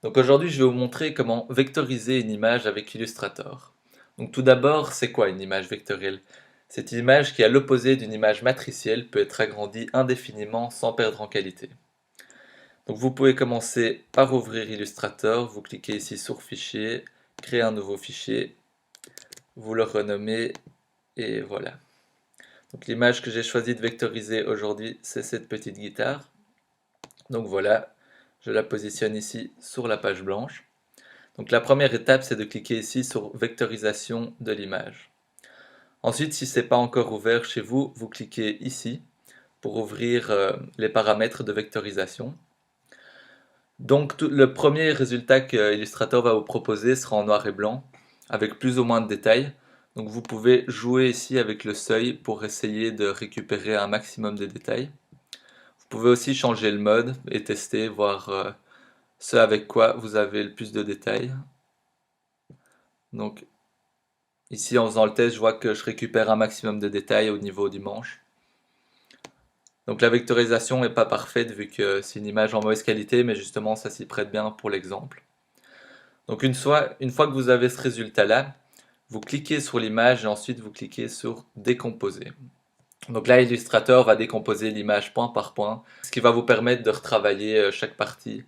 Donc aujourd'hui, je vais vous montrer comment vectoriser une image avec Illustrator. Donc tout d'abord, c'est quoi une image vectorielle? Cette image qui, à l'opposé d'une image matricielle, peut être agrandie indéfiniment sans perdre en qualité. Donc vous pouvez commencer par ouvrir Illustrator, vous cliquez ici sur Fichier, créer un nouveau fichier, vous le renommez et voilà. Donc l'image que j'ai choisi de vectoriser aujourd'hui, c'est cette petite guitare. Donc voilà, je la positionne ici sur la page blanche. Donc la première étape, c'est de cliquer ici sur vectorisation de l'image. Ensuite, si ce n'est pas encore ouvert chez vous, vous cliquez ici pour ouvrir les paramètres de vectorisation. Donc le premier résultat que Illustrator va vous proposer sera en noir et blanc, avec plus ou moins de détails. Donc vous pouvez jouer ici avec le seuil pour essayer de récupérer un maximum de détails. Vous pouvez aussi changer le mode et tester, voir ce avec quoi vous avez le plus de détails. Donc ici, en faisant le test, je vois que je récupère un maximum de détails au niveau du manche. Donc la vectorisation n'est pas parfaite vu que c'est une image en mauvaise qualité, mais justement ça s'y prête bien pour l'exemple. Donc une fois que vous avez ce résultat-là, vous cliquez sur l'image et ensuite vous cliquez sur décomposer. Donc là, Illustrator va décomposer l'image point par point, ce qui va vous permettre de retravailler chaque partie.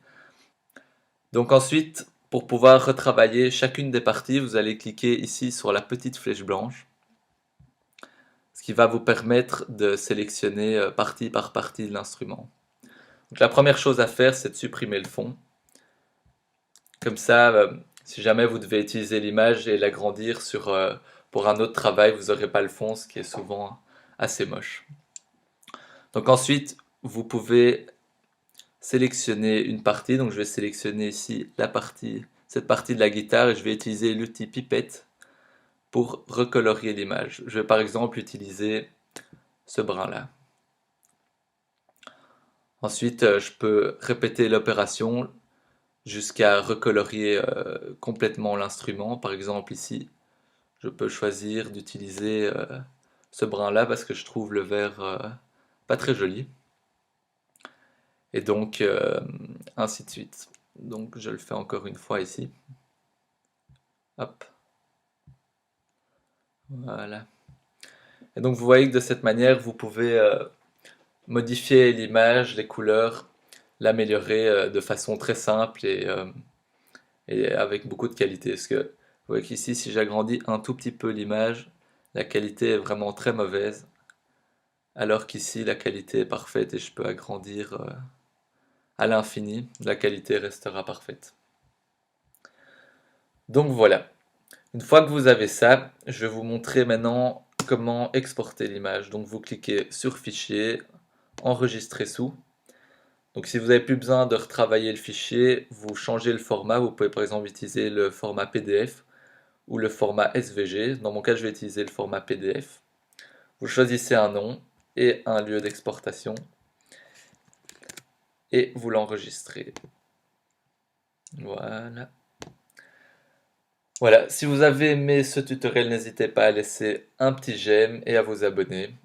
Donc ensuite, pour pouvoir retravailler chacune des parties, vous allez cliquer ici sur la petite flèche blanche, ce qui va vous permettre de sélectionner partie par partie de l'instrument. Donc la première chose à faire, c'est de supprimer le fond. Comme ça, si jamais vous devez utiliser l'image et l'agrandir pour un autre travail, vous n'aurez pas le fond, ce qui est souvent assez moche. Donc ensuite, vous pouvez sélectionner une partie. Donc je vais sélectionner ici cette partie de la guitare et je vais utiliser l'outil pipette pour recolorier l'image. Je vais par exemple utiliser ce brin-là. Ensuite, je peux répéter l'opération jusqu'à recolorier complètement l'instrument. Par exemple ici, je peux choisir d'utiliser ce brin-là parce que je trouve le vert pas très joli. Et donc, ainsi de suite. Donc, je le fais encore une fois ici. Hop. Voilà. Et donc, vous voyez que de cette manière, vous pouvez modifier l'image, les couleurs, l'améliorer de façon très simple et avec beaucoup de qualité. Parce que vous voyez qu'ici, si j'agrandis un tout petit peu l'image, la qualité est vraiment très mauvaise. Alors qu'ici, la qualité est parfaite et je peux agrandir à l'infini. La qualité restera parfaite. Donc voilà. Une fois que vous avez ça, je vais vous montrer maintenant comment exporter l'image. Donc vous cliquez sur Fichier, Enregistrer sous. Donc si vous n'avez plus besoin de retravailler le fichier, vous changez le format. Vous pouvez par exemple utiliser le format PDF ou le format SVG. Dans mon cas, je vais utiliser le format PDF. Vous choisissez un nom et un lieu d'exportation et vous l'enregistrez. Voilà. Voilà, si vous avez aimé ce tutoriel, n'hésitez pas à laisser un petit j'aime et à vous abonner.